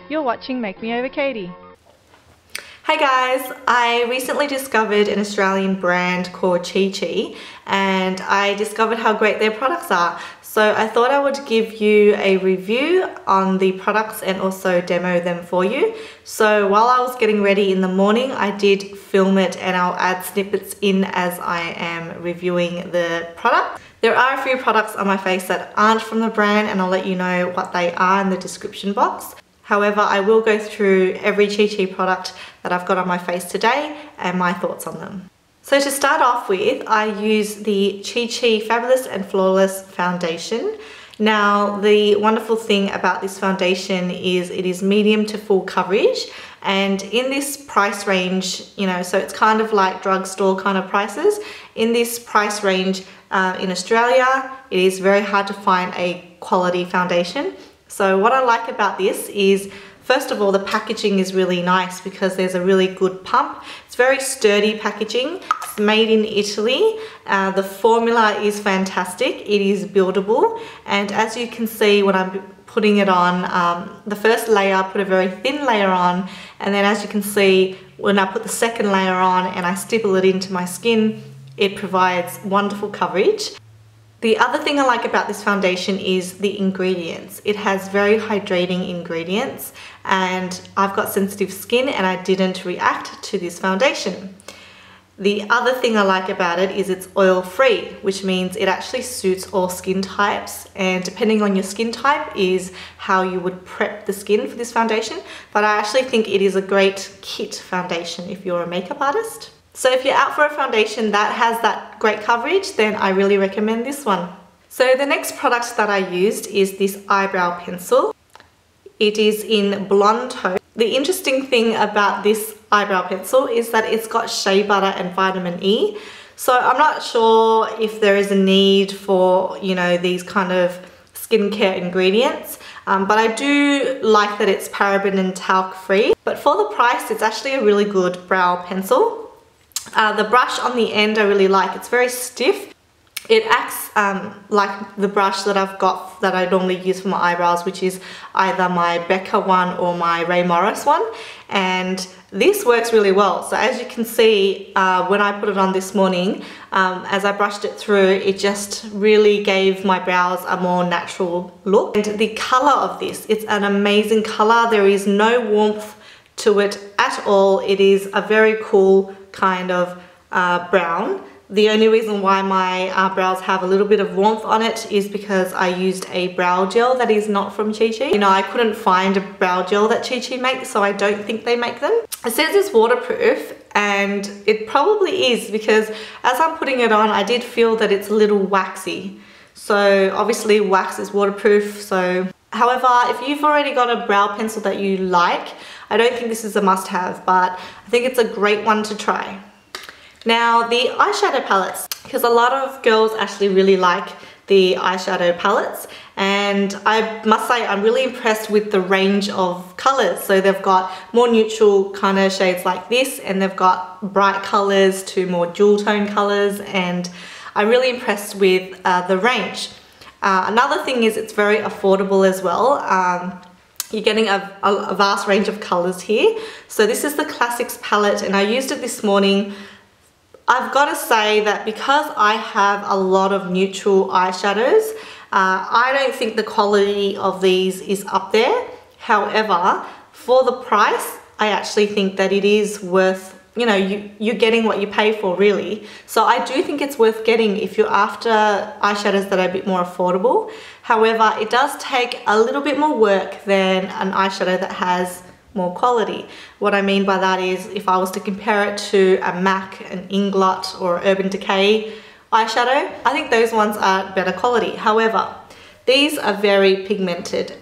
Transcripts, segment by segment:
You're watching Make Me Over Katie. Hey guys, I recently discovered an Australian brand called Chi Chi and I discovered how great their products are. So I thought I would give you a review on the products and also demo them for you. So while I was getting ready in the morning, I did film it and I'll add snippets in as I am reviewing the product. There are a few products on my face that aren't from the brand and I'll let you know what they are in the description box. However, I will go through every Chi Chi product that I've got on my face today and my thoughts on them. So to start off with, I use the Chi Chi Fabulous and Flawless Foundation. Now, the wonderful thing about this foundation is it is medium to full coverage, and in this price range, so it's kind of like drugstore kind of prices. In this price range in Australia, it is very hard to find a quality foundation. So what I like about this is, first of all, the packaging is really nice because there's a really good pump. It's very sturdy packaging. It's made in Italy. The formula is fantastic. It is buildable. And as you can see when I'm putting it on, the first layer, I put a very thin layer on. And then as you can see, when I put the second layer on and I stipple it into my skin, it provides wonderful coverage. The other thing I like about this foundation is the ingredients. It has very hydrating ingredients and I've got sensitive skin and I didn't react to this foundation. The other thing I like about it is it's oil-free, which means it actually suits all skin types, and depending on your skin type is how you would prep the skin for this foundation. But I actually think it is a great kit foundation if you're a makeup artist. So if you're out for a foundation that has that great coverage, then I really recommend this one. So the next product that I used is this eyebrow pencil. It is in blonde tone. The interesting thing about this eyebrow pencil is that it's got shea butter and vitamin E. So I'm not sure if there is a need for, these kind of skincare ingredients. But I do like that it's paraben and talc free. But for the price, it's actually a really good brow pencil. The brush on the end I really like. It's very stiff. It acts like the brush that I've got that I normally use for my eyebrows, which is either my Becca one or my Ray Morris one. And this works really well. So as you can see, when I put it on this morning, as I brushed it through, it just really gave my brows a more natural look. And the color of this, it's an amazing color. There is no warmth to it at all. It is a very cool kind of brown. The only reason why my brows have a little bit of warmth on it is because I used a brow gel that is not from Chi Chi. I couldn't find a brow gel that Chi Chi makes, so I don't think they make them. It says it's waterproof, and it probably is because as I'm putting it on, I did feel that it's a little waxy. So obviously wax is waterproof. So, however, if you've already got a brow pencil that you like, I don't think this is a must-have, but I think it's a great one to try. Now, the eyeshadow palettes, because a lot of girls actually really like the eyeshadow palettes, and I must say I'm really impressed with the range of colors. So they've got more neutral kind of shades like this, and they've got bright colors to more jewel tone colors, and I'm really impressed with the range. Another thing is it's very affordable as well. You're getting a vast range of colors here. So this is the Classics palette and I used it this morning. I've got to say that because I have a lot of neutral eyeshadows, I don't think the quality of these is up there. However, for the price, I actually think that it is worth, you're getting what you pay for really. So I do think it's worth getting if you're after eyeshadows that are a bit more affordable. However, it does take a little bit more work than an eyeshadow that has more quality. What I mean by that is if I was to compare it to a MAC, an Inglot or Urban Decay eyeshadow, I think those ones are better quality. However, these are very pigmented.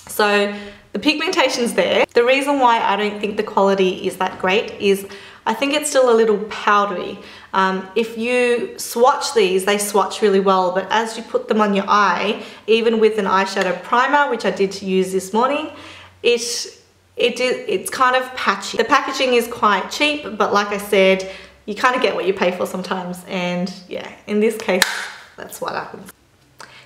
So the pigmentation's there. The reason why I don't think the quality is that great is I think it's still a little powdery. If you swatch these, they swatch really well, but as you put them on your eye, even with an eyeshadow primer, which I did use this morning, it's kind of patchy. The packaging is quite cheap, but like I said, you kind of get what you pay for sometimes, and yeah, in this case, that's what happens.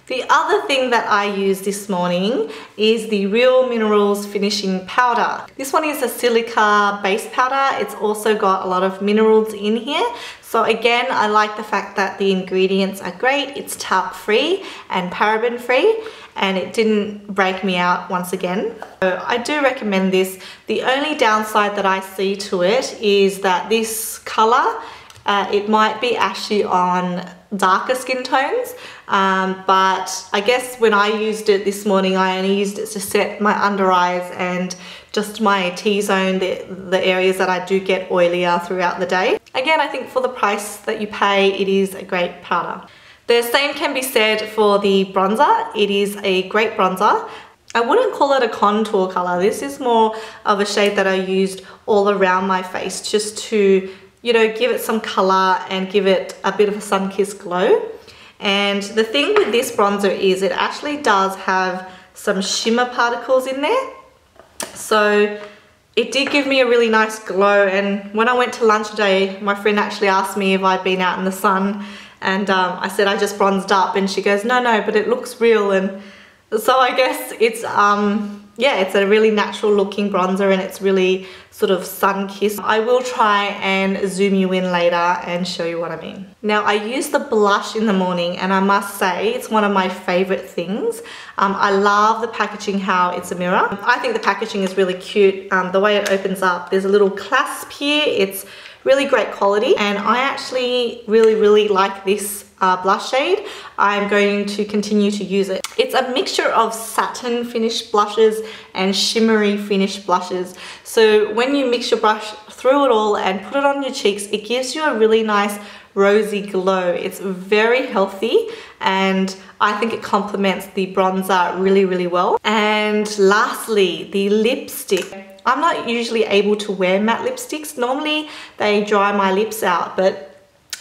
The other thing that I used this morning is the Real Minerals Finishing Powder. This one is a silica base powder. It's also got a lot of minerals in here. So again, I like the fact that the ingredients are great. It's talc free and paraben free, and it didn't break me out once again. So I do recommend this. The only downside that I see to it is that this color, it might be ashy on darker skin tones, but I guess when I used it this morning, I only used it to set my under eyes and just my T-zone, the areas that I do get oilier throughout the day. Again, I think for the price that you pay, it is a great powder. The same can be said for the bronzer. It is a great bronzer. I wouldn't call it a contour color. This is more of a shade that I used all around my face just to, you know, give it some color and give it a bit of a sun-kissed glow. And the thing with this bronzer is it actually does have some shimmer particles in there. So it did give me a really nice glow, and when I went to lunch today, my friend actually asked me if I'd been out in the sun, and I said I just bronzed up, and she goes, no, but it looks real. And so I guess it's yeah, it's a really natural looking bronzer, and it's really sort of sun-kissed. I will try and zoom you in later and show you what I mean. Now, I use the blush in the morning, and I must say it's one of my favorite things. I love the packaging, how it's a mirror. I think the packaging is really cute. The way it opens up, there's a little clasp here. It's really great quality, and I actually really like this blush shade. I'm going to continue to use it. It's a mixture of satin finish blushes and shimmery finish blushes. So when you mix your brush through it all and put it on your cheeks, it gives you a really nice rosy glow. It's very healthy, and I think it complements the bronzer really well. And lastly, the lipstick. I'm not usually able to wear matte lipsticks. Normally they dry my lips out, but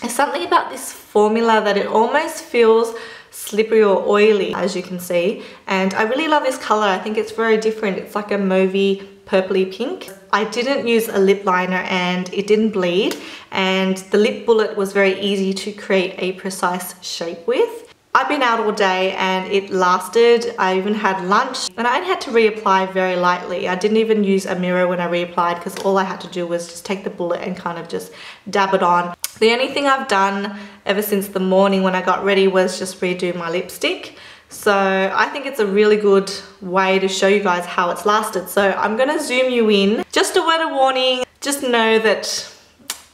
there's something about this formula that it almost feels slippery or oily, as you can see. And I really love this color. I think it's very different. It's like a mauvey purpley pink. I didn't use a lip liner, and it didn't bleed, and the lip bullet was very easy to create a precise shape with. I've been out all day and it lasted. I even had lunch, and I had to reapply very lightly. I didn't even use a mirror when I reapplied, because all I had to do was just take the bullet and kind of just dab it on. The only thing I've done ever since the morning when I got ready was just redo my lipstick. So I think it's a really good way to show you guys how it's lasted. So I'm gonna zoom you in. Just a word of warning, just know that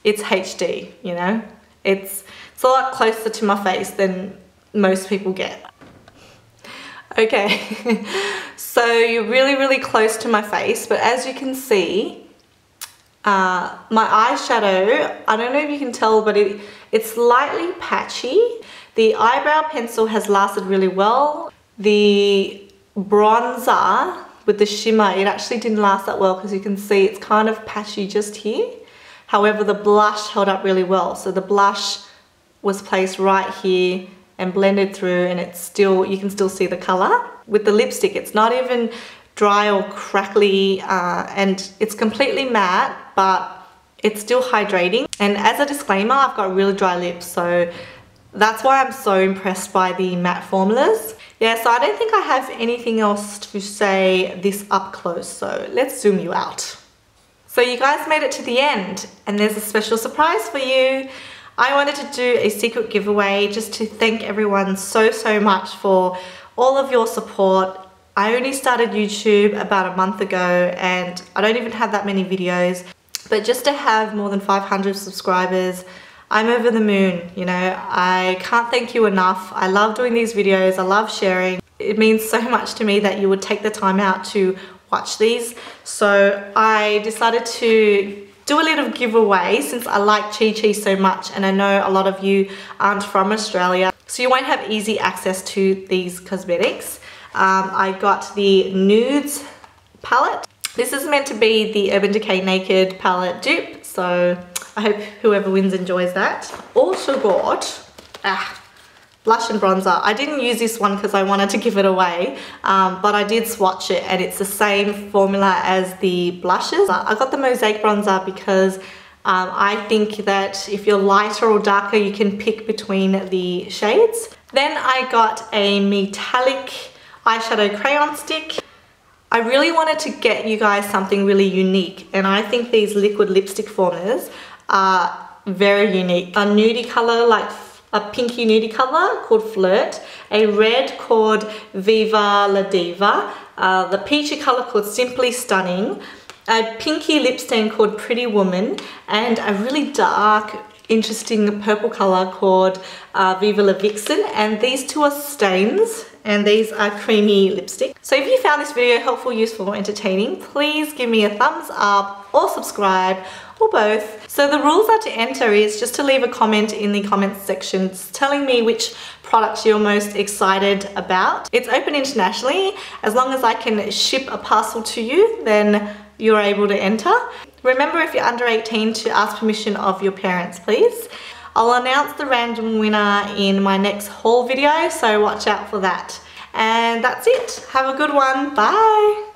it's HD, you know? It's a lot closer to my face than most people get. Okay, so you're really close to my face, but as you can see, my eyeshadow, I don't know if you can tell, but it's slightly patchy. The eyebrow pencil has lasted really well. The bronzer with the shimmer, it actually didn't last that well, because you can see it's kind of patchy just here. However, the blush held up really well. So the blush was placed right here and blended through, and it's still, you can still see the color. With the lipstick, it's not even dry or crackly, and it's completely matte, but it's still hydrating. And as a disclaimer, I've got really dry lips, so that's why I'm so impressed by the matte formulas. Yeah, so I don't think I have anything else to say this up close, so let's zoom you out. So you guys made it to the end, and there's a special surprise for you. I wanted to do a secret giveaway just to thank everyone so much for all of your support. I only started YouTube about a month ago, and I don't even have that many videos, but just to have more than 500 subscribers, I'm over the moon, you know. I can't thank you enough. I love doing these videos. I love sharing. It means so much to me that you would take the time out to watch these. So I decided to do a little giveaway since I like Chi so much, and I know a lot of you aren't from Australia, so you won't have easy access to these cosmetics. I got the Nudes palette. This is meant to be the Urban Decay Naked palette dupe, so I hope whoever wins enjoys that. Also got blush and bronzer. I didn't use this one because I wanted to give it away, but I did swatch it, and it's the same formula as the blushes. I got the Mosaic bronzer because I think that if you're lighter or darker, you can pick between the shades. Then I got a metallic eyeshadow crayon stick. I really wanted to get you guys something really unique, and I think these liquid lipstick formers are very unique. A nudie color, like a pinky nudie color called Flirt, a red called Viva La Diva, the peachy color called Simply Stunning, a pinky lip stain called Pretty Woman, and a really dark, interesting purple color called Viva La Vixen. And these two are stains, and these are creamy lipstick. So if you found this video helpful, useful, or entertaining, please give me a thumbs up or subscribe, or both. So the rules are to enter is just to leave a comment in the comments sections telling me which products you're most excited about. It's open internationally. As long as I can ship a parcel to you, then you're able to enter. Remember, if you're under 18, to ask permission of your parents, please. I'll announce the random winner in my next haul video, so watch out for that. And that's it. Have a good one. Bye.